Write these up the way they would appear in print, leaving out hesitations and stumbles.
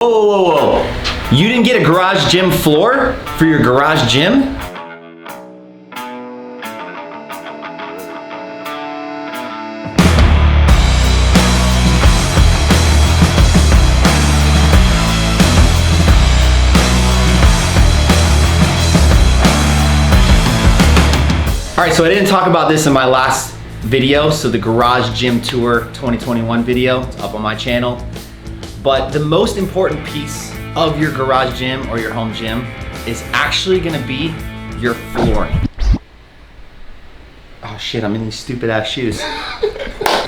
Whoa, whoa, whoa, whoa. You didn't get a garage gym floor for your garage gym? All right, so I didn't talk about this in my last video, so the garage gym tour 2021 video, it's up on my channel. But the most important piece of your garage gym or your home gym is actually gonna be your flooring. Oh shit, I'm in these stupid ass shoes.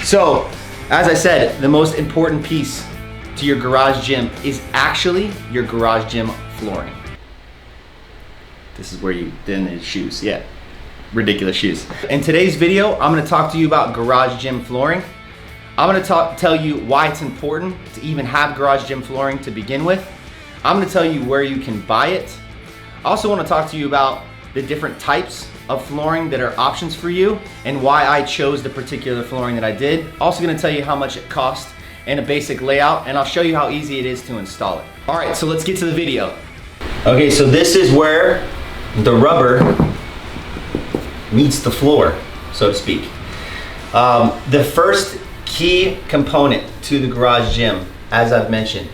So, as I said, the most important piece to your garage gym is actually your garage gym flooring. This is where you then the shoes, yeah. Ridiculous shoes. In today's video, I'm gonna talk to you about garage gym flooring. I'm gonna tell you why it's important to even have garage gym flooring to begin with. I'm gonna tell you where you can buy it. I also wanna talk to you about the different types of flooring that are options for you and why I chose the particular flooring that I did. Also gonna tell you how much it cost and a basic layout, and I'll show you how easy it is to install it. All right, so let's get to the video. Okay, so this is where the rubber meets the floor, so to speak. The first key component to the garage gym, as I've mentioned,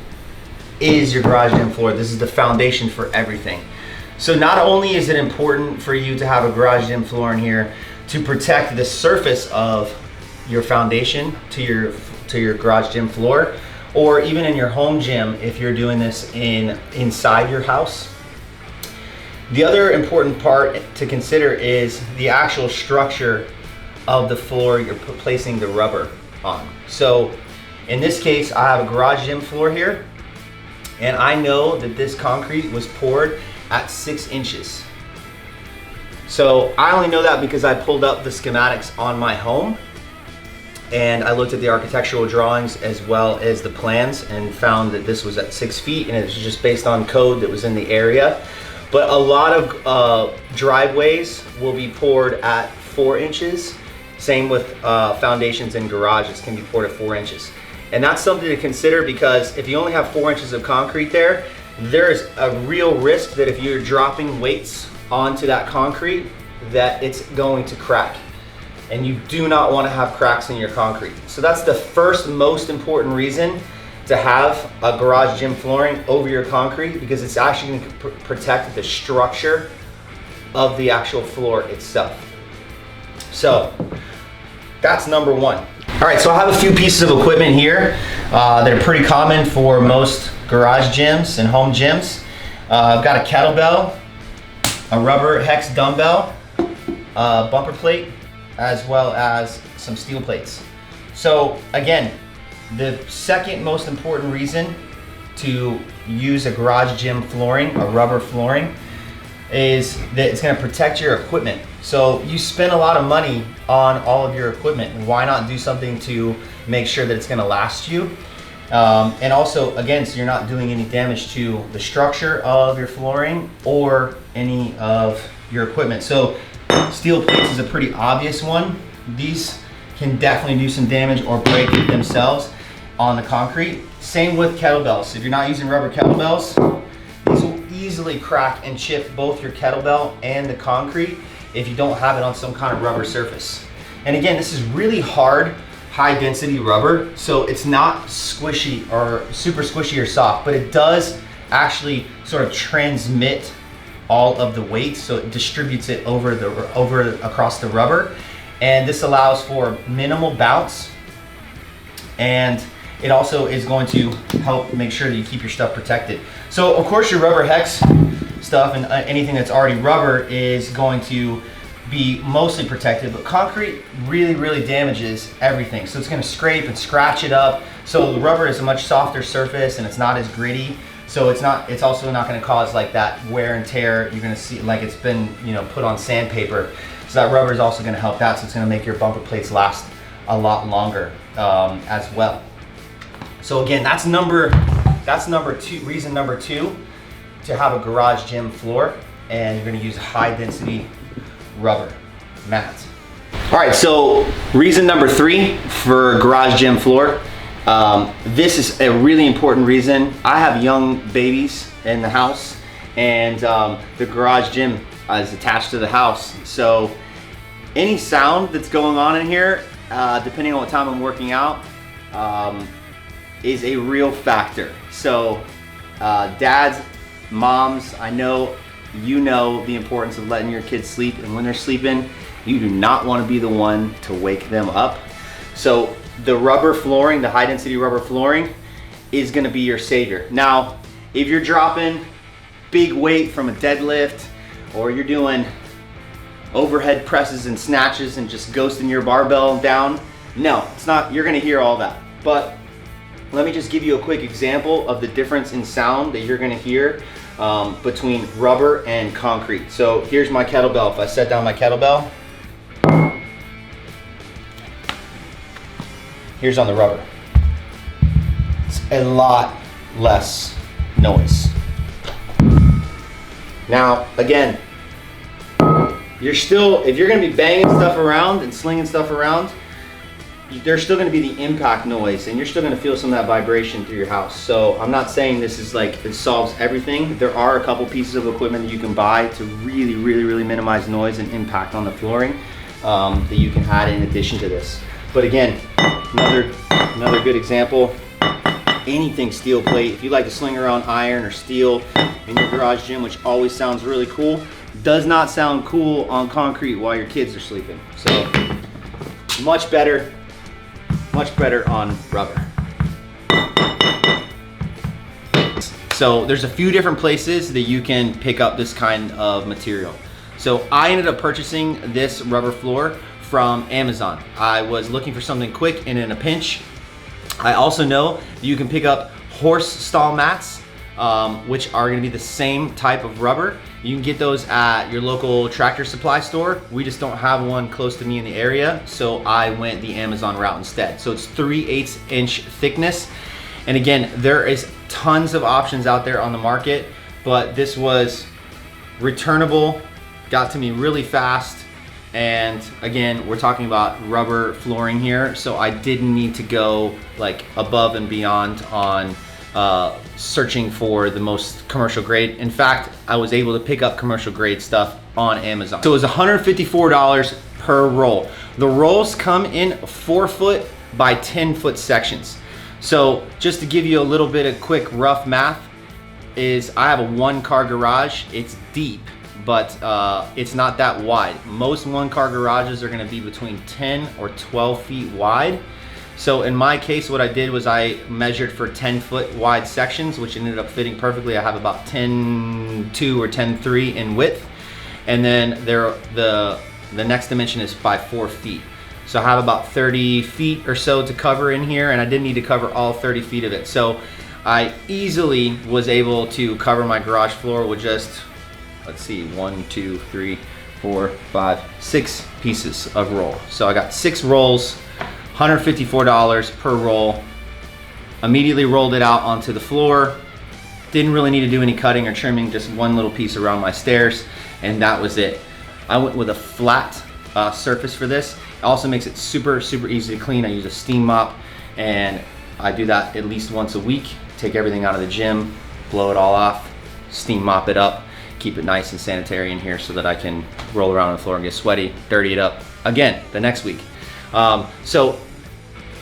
is your garage gym floor. This is the foundation for everything. So not only is it important for you to have a garage gym floor in here to protect the surface of your foundation to your garage gym floor, or even in your home gym if you're doing this inside your house. The other important part to consider is the actual structure of the floor you're placing the rubber on. So in this case, I have a garage gym floor here, and I know that this concrete was poured at 6 inches. So I only know that because I pulled up the schematics on my home, and I looked at the architectural drawings as well as the plans and found that this was at 6 feet, and it's just based on code that was in the area. But a lot of driveways will be poured at 4 inches. Same with foundations and garages can be poured at 4 inches. And that's something to consider, because if you only have 4 inches of concrete there, there's a real risk that if you're dropping weights onto that concrete, that it's going to crack. And you do not want to have cracks in your concrete. So that's the first most important reason to have a garage gym flooring over your concrete, because it's actually going to protect the structure of the actual floor itself. So that's number one. All right, so I have a few pieces of equipment here that are pretty common for most garage gyms and home gyms. I've got a kettlebell, a rubber hex dumbbell, a bumper plate, as well as some steel plates. So again, the second most important reason to use a garage gym flooring, a rubber flooring, is that it's going to protect your equipment. So you spend a lot of money on all of your equipment. Why not do something to make sure that it's going to last you? And also, again, so you're not doing any damage to the structure of your flooring or any of your equipment. So steel plates is a pretty obvious one. These can definitely do some damage or break themselves on the concrete. Same with kettlebells. If you're not using rubber kettlebells, these will easily crack and chip both your kettlebell and the concrete if you don't have it on some kind of rubber surface. And again, this is really hard, high density rubber, so it's not squishy or super squishy or soft, but it does actually sort of transmit all of the weight, so it distributes it across the rubber, and this allows for minimal bounce, and it also is going to help make sure that you keep your stuff protected. So of course your rubber hex stuff and anything that's already rubber is going to be mostly protected, but concrete really damages everything. So it's gonna scrape and scratch it up. So the rubber is a much softer surface and it's not as gritty. So it's also not gonna cause like that wear and tear. You're gonna see like it's been, put on sandpaper. So that rubber is also gonna help that. So it's gonna make your bumper plates last a lot longer as well. So again, that's reason number two to have a garage gym floor, and you're gonna use high density rubber mats. All right, so reason number three for garage gym floor This is a really important reason. I have young babies in the house, and the garage gym is attached to the house. So any sound that's going on in here, depending on what time I'm working out, is a real factor. So dads, moms, I know you know the importance of letting your kids sleep, and when they're sleeping, you do not want to be the one to wake them up. So the rubber flooring, the high density rubber flooring, is going to be your savior. Now, if you're dropping big weight from a deadlift, or you're doing overhead presses and snatches and just ghosting your barbell down, no, it's not, you're going to hear all that. But let me just give you a quick example of the difference in sound that you're going to hear between rubber and concrete. So here's my kettlebell. If I set down my kettlebell, here's on the rubber. It's a lot less noise. Now, again, you're still, if you're going to be banging stuff around and slinging stuff around, there's still going to be the impact noise, and you're still going to feel some of that vibration through your house. So I'm not saying this is like, it solves everything. There are a couple pieces of equipment that you can buy to really minimize noise and impact on the flooring that you can add in addition to this. But again, another good example, anything steel plate. If you like to sling around iron or steel in your garage gym, which always sounds really cool, does not sound cool on concrete while your kids are sleeping. So much better on rubber. So there's a few different places that you can pick up this kind of material. So I ended up purchasing this rubber floor from Amazon. I was looking for something quick and in a pinch. I also know you can pick up horse stall mats, which are gonna be the same type of rubber. You can get those at your local Tractor Supply store. We just don't have one close to me in the area, so I went the Amazon route instead. So it's 3/8 inch thickness. And again, there is tons of options out there on the market, but this was returnable, got to me really fast. And again, we're talking about rubber flooring here, so I didn't need to go like above and beyond on searching for the most commercial grade. In fact, I was able to pick up commercial grade stuff on Amazon. So it was $154 per roll. The rolls come in 4-foot by 10-foot sections. So just to give you a little bit of quick rough math, is I have a 1-car garage. It's deep, but it's not that wide. Most 1-car garages are gonna be between 10 or 12 feet wide. So in my case, what I did was I measured for 10-foot wide sections, which ended up fitting perfectly. I have about 10.2 or 10.3 in width. And then the next dimension is by 4 feet. So I have about 30 feet or so to cover in here, and I didn't need to cover all 30 feet of it. So I easily was able to cover my garage floor with just, let's see, 1, 2, 3, 4, 5, 6 pieces of roll. So I got 6 rolls, $154 per roll. Immediately rolled it out onto the floor. Didn't really need to do any cutting or trimming, just one little piece around my stairs, and that was it. I went with a flat surface for this. It also makes it super easy to clean. I use a steam mop, and I do that at least once a week. Take everything out of the gym, blow it all off, steam mop it up, keep it nice and sanitary in here so that I can roll around on the floor and get sweaty, dirty it up again the next week. So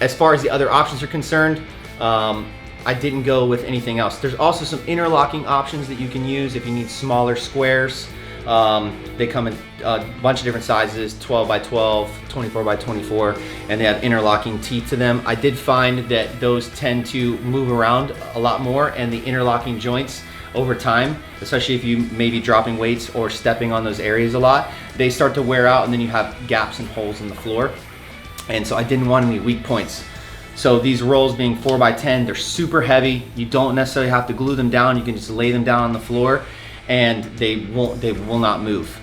as far as the other options are concerned, I didn't go with anything else. There's also some interlocking options that you can use if you need smaller squares. They come in a bunch of different sizes, 12 by 12, 24 by 24, and they have interlocking teeth to them. I did find that those tend to move around a lot more, and the interlocking joints over time, especially if you may be dropping weights or stepping on those areas a lot, they start to wear out, and then you have gaps and holes in the floor. And so I didn't want any weak points. So these rolls being 4 by 10, they're super heavy. You don't necessarily have to glue them down. You can just lay them down on the floor, and they will not move.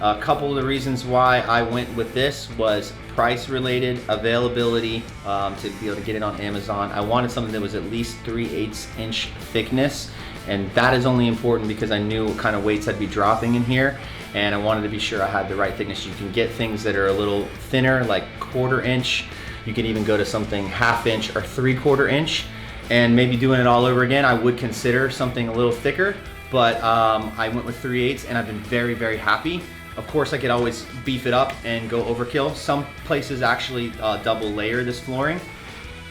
A couple of the reasons why I went with this was price related, availability, to be able to get it on Amazon. I wanted something that was at least 3/8 inch thickness, and that is only important because I knew what kind of weights I'd be dropping in here, and I wanted to be sure I had the right thickness. You can get things that are a little thinner, like 1/4 inch. You could even go to something 1/2 inch or 3/4 inch, and maybe doing it all over again, I would consider something a little thicker, but I went with 3/8 and I've been very, very happy. Of course, I could always beef it up and go overkill. Some places actually double layer this flooring,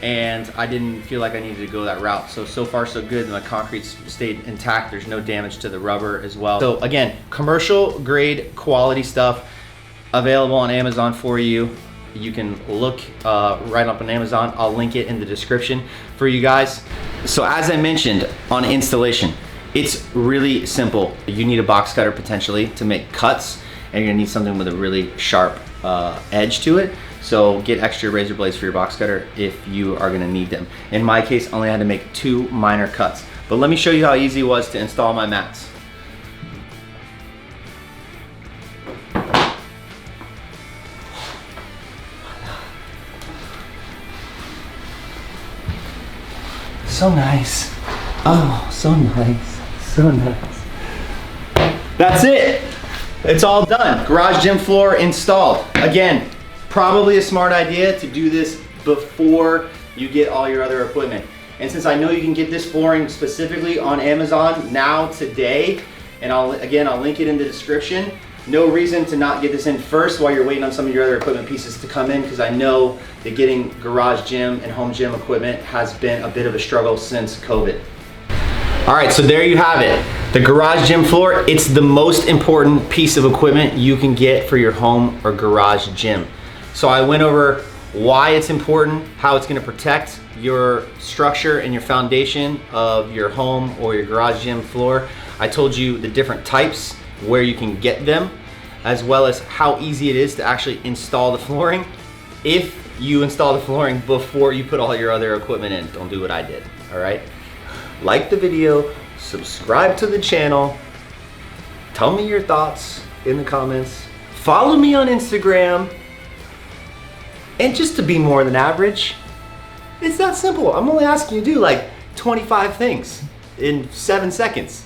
and I didn't feel like I needed to go that route. So far so good. My concrete's stayed intact. There's no damage to the rubber as well. So again, commercial grade quality stuff available on Amazon for you. You can look right up on Amazon. I'll link it in the description for you guys. So as I mentioned on installation, it's really simple. You need a box cutter potentially to make cuts, and you're gonna need something with a really sharp edge to it. So get extra razor blades for your box cutter if you are gonna need them. In my case, I only had to make 2 minor cuts. But let me show you how easy it was to install my mats. So nice. Oh, so nice. So nice. That's it. It's all done. Garage gym floor installed. Again, probably a smart idea to do this before you get all your other equipment. And since I know you can get this flooring specifically on Amazon now today, and I'll link it in the description. No reason to not get this in first while you're waiting on some of your other equipment pieces to come in, because I know that getting garage gym and home gym equipment has been a bit of a struggle since COVID. All right, so there you have it. The garage gym floor, it's the most important piece of equipment you can get for your home or garage gym. So I went over why it's important, how it's gonna protect your structure and your foundation of your home or your garage gym floor. I told you the different types, where you can get them, as well as how easy it is to actually install the flooring if you install the flooring before you put all your other equipment in. Don't do what I did, all right? Like the video, subscribe to the channel, tell me your thoughts in the comments, follow me on Instagram, and just to be more than average, it's that simple. I'm only asking you to do like 25 things in 7 seconds.